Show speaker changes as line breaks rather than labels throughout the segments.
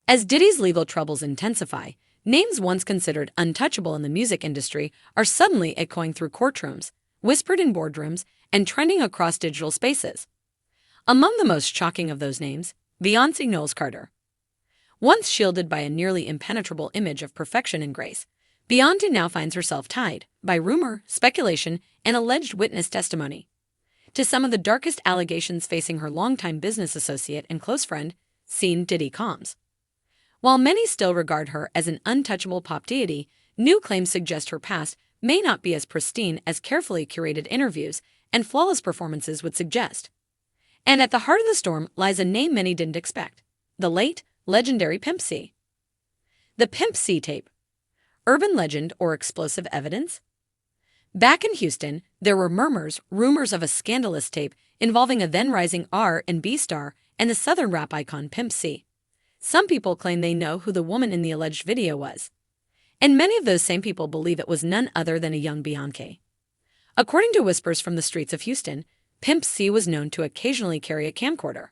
As Diddy's legal troubles intensify, names once considered untouchable in the music industry are suddenly echoing through courtrooms, whispered in boardrooms, and trending across digital spaces. Among the most shocking of those names, Beyoncé Knowles Carter. Once shielded by a nearly impenetrable image of perfection and grace, Beyoncé now finds herself tied, by rumor, speculation, and alleged witness testimony, to some of the darkest allegations facing her longtime business associate and close friend, Diddy Combs. While many still regard her as an untouchable pop deity, new claims suggest her past may not be as pristine as carefully curated interviews and flawless performances would suggest. And at the heart of the storm lies a name many didn't expect: the late, legendary Pimp C. The Pimp C tape. Urban legend or explosive evidence? Back in Houston, there were rumors of a scandalous tape involving a then-rising R&B star and the Southern rap icon Pimp C. Some people claim they know who the woman in the alleged video was, and many of those same people believe it was none other than a young Beyoncé. According to whispers from the streets of Houston, Pimp C was known to occasionally carry a camcorder.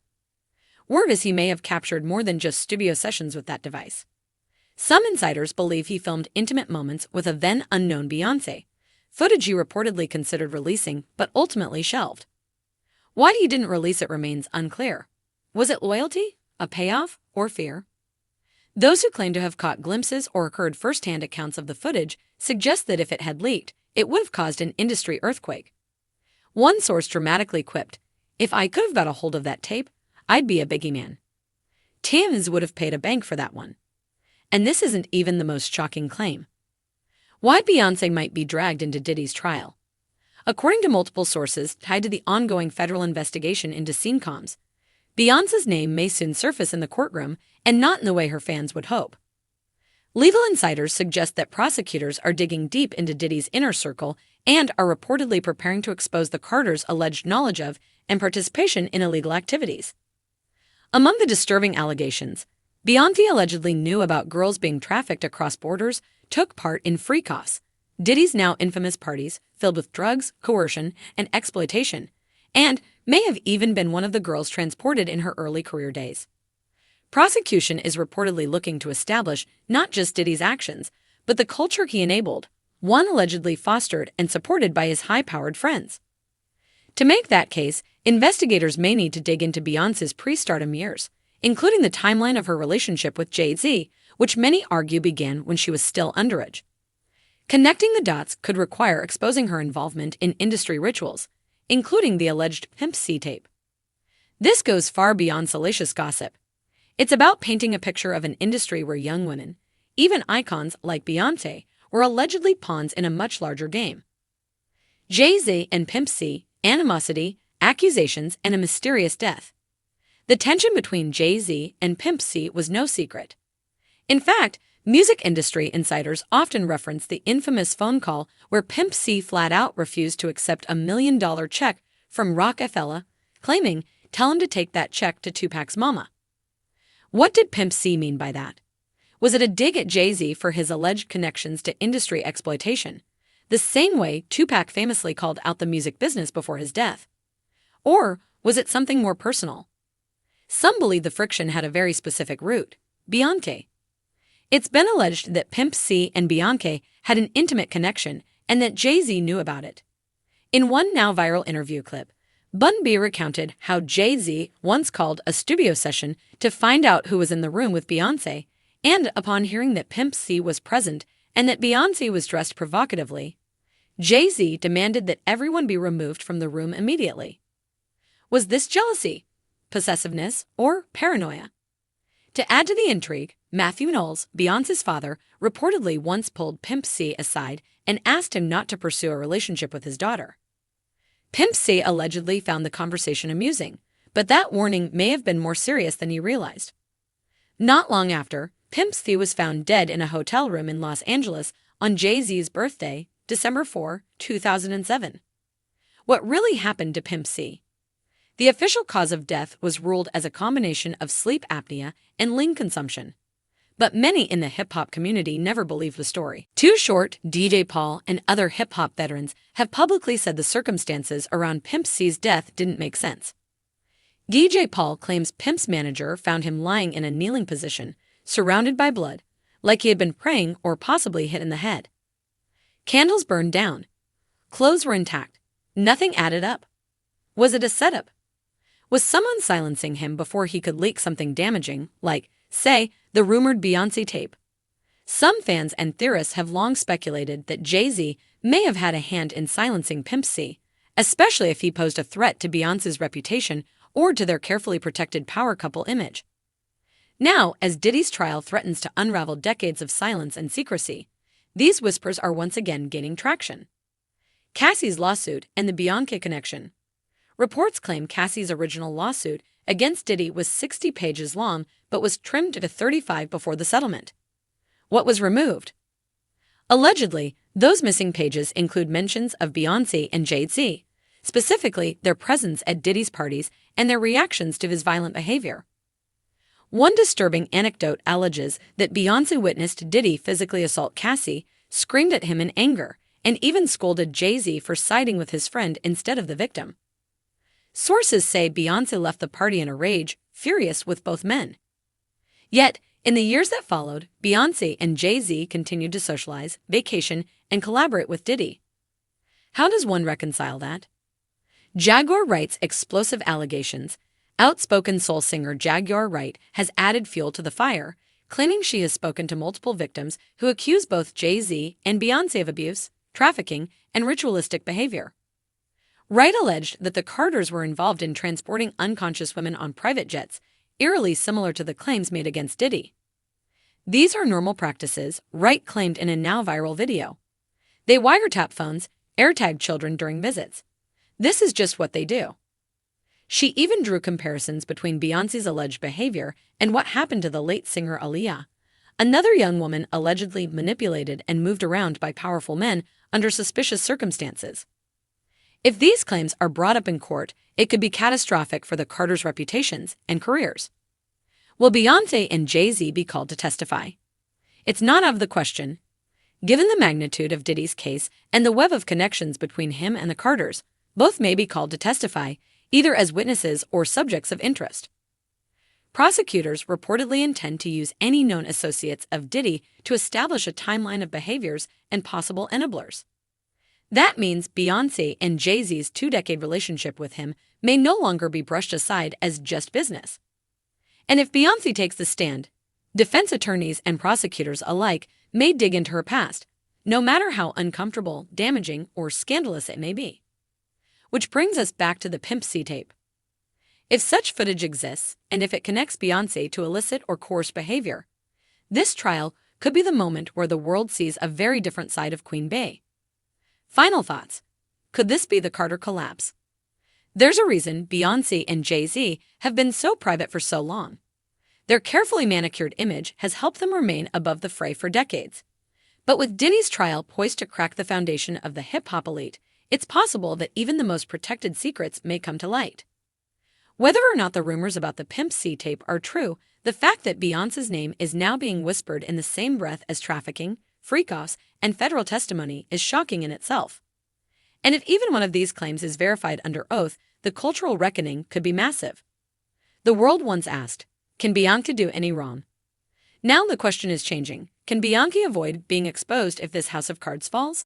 Word is he may have captured more than just studio sessions with that device. Some insiders believe he filmed intimate moments with a then-unknown Beyoncé, footage he reportedly considered releasing but ultimately shelved. Why he didn't release it remains unclear. Was it loyalty, a payoff, or fear? Those who claim to have caught glimpses or heard first-hand accounts of the footage suggest that if it had leaked, it would have caused an industry earthquake. One source dramatically quipped, "If I could have got a hold of that tape, I'd be a biggie man. Tims would have paid a bank for that one." And this isn't even the most shocking claim. Why Beyoncé might be dragged into Diddy's trial. According to multiple sources tied to the ongoing federal investigation into scene comms, Beyoncé's name may soon surface in the courtroom, and not in the way her fans would hope. Legal insiders suggest that prosecutors are digging deep into Diddy's inner circle and are reportedly preparing to expose the Carters' alleged knowledge of and participation in illegal activities. Among the disturbing allegations, Beyoncé allegedly knew about girls being trafficked across borders, took part in freak-offs, Diddy's now infamous parties filled with drugs, coercion, and exploitation, and may have even been one of the girls transported in her early career days. Prosecution is reportedly looking to establish not just Diddy's actions, but the culture he enabled, one allegedly fostered and supported by his high-powered friends. To make that case, investigators may need to dig into Beyoncé's pre-stardom years, including the timeline of her relationship with Jay-Z, which many argue began when she was still underage. Connecting the dots could require exposing her involvement in industry rituals, including the alleged Pimp C tape. This goes far beyond salacious gossip. It's about painting a picture of an industry where young women, even icons like Beyoncé, were allegedly pawns in a much larger game. Jay-Z and Pimp C, animosity, accusations, and a mysterious death. The tension between Jay-Z and Pimp C was no secret. In fact, music industry insiders often reference the infamous phone call where Pimp C flat out refused to accept $1 million check from Rockefeller, claiming, "Tell him to take that check to Tupac's mama." What did Pimp C mean by that? Was it a dig at Jay-Z for his alleged connections to industry exploitation, the same way Tupac famously called out the music business before his death? Or was it something more personal? Some believe the friction had a very specific root: Beyoncé. It's been alleged that Pimp C and Beyoncé had an intimate connection and that Jay-Z knew about it. In one now viral interview clip, Bun B recounted how Jay-Z once called a studio session to find out who was in the room with Beyoncé, and upon hearing that Pimp C was present and that Beyoncé was dressed provocatively, Jay-Z demanded that everyone be removed from the room immediately. Was this jealousy, possessiveness, or paranoia? To add to the intrigue, Matthew Knowles, Beyoncé's father, reportedly once pulled Pimp C aside and asked him not to pursue a relationship with his daughter. Pimp C allegedly found the conversation amusing, but that warning may have been more serious than he realized. Not long after, Pimp C was found dead in a hotel room in Los Angeles on Jay-Z's birthday, December 4, 2007. What really happened to Pimp C? The official cause of death was ruled as a combination of sleep apnea and lean consumption. But many in the hip-hop community never believed the story. Too Short, DJ Paul, and other hip-hop veterans have publicly said the circumstances around Pimp C's death didn't make sense. DJ Paul claims Pimp's manager found him lying in a kneeling position, surrounded by blood, like he had been praying or possibly hit in the head. Candles burned down. Clothes were intact. Nothing added up. Was it a setup? Was someone silencing him before he could leak something damaging, like, say, the rumored Beyoncé tape? Some fans and theorists have long speculated that Jay-Z may have had a hand in silencing Pimp C, especially if he posed a threat to Beyoncé's reputation or to their carefully protected power couple image. Now, as Diddy's trial threatens to unravel decades of silence and secrecy, these whispers are once again gaining traction. Cassie's lawsuit and the Beyoncé connection. Reports claim Cassie's original lawsuit against Diddy was 60 pages long but was trimmed to 35 before the settlement. What was removed? Allegedly, those missing pages include mentions of Beyoncé and Jay-Z, specifically their presence at Diddy's parties and their reactions to his violent behavior. One disturbing anecdote alleges that Beyoncé witnessed Diddy physically assault Cassie, screamed at him in anger, and even scolded Jay-Z for siding with his friend instead of the victim. Sources say Beyoncé left the party in a rage, furious with both men. Yet, in the years that followed, Beyoncé and Jay-Z continued to socialize, vacation, and collaborate with Diddy. How does one reconcile that? Jaguar Wright's explosive allegations. Outspoken soul singer Jaguar Wright has added fuel to the fire, claiming she has spoken to multiple victims who accuse both Jay-Z and Beyoncé of abuse, trafficking, and ritualistic behavior. Wright alleged that the Carters were involved in transporting unconscious women on private jets, eerily similar to the claims made against Diddy. These are normal practices, Wright claimed in a now-viral video. They wiretap phones, AirTag children during visits. This is just what they do. She even drew comparisons between Beyoncé's alleged behavior and what happened to the late singer Aaliyah, another young woman allegedly manipulated and moved around by powerful men under suspicious circumstances. If these claims are brought up in court, it could be catastrophic for the Carters' reputations and careers. Will Beyoncé and Jay-Z be called to testify? It's not out of the question. Given the magnitude of Diddy's case and the web of connections between him and the Carters, both may be called to testify, either as witnesses or subjects of interest. Prosecutors reportedly intend to use any known associates of Diddy to establish a timeline of behaviors and possible enablers. That means Beyoncé and Jay-Z's two-decade relationship with him may no longer be brushed aside as just business. And if Beyoncé takes the stand, defense attorneys and prosecutors alike may dig into her past, no matter how uncomfortable, damaging, or scandalous it may be. Which brings us back to the Pimp C tape. If such footage exists, and if it connects Beyoncé to illicit or coerced behavior, this trial could be the moment where the world sees a very different side of Queen Bey. Final thoughts. Could this be the Carter collapse? There's a reason Beyoncé and Jay-Z have been so private for so long. Their carefully manicured image has helped them remain above the fray for decades. But with Diddy's trial poised to crack the foundation of the hip-hop elite, it's possible that even the most protected secrets may come to light. Whether or not the rumors about the Pimp C tape are true, the fact that Beyoncé's name is now being whispered in the same breath as trafficking, freak-offs, and federal testimony is shocking in itself. And if even one of these claims is verified under oath, the cultural reckoning could be massive. The world once asked, can Beyoncé do any wrong? Now the question is changing. Can Beyoncé avoid being exposed if this house of cards falls?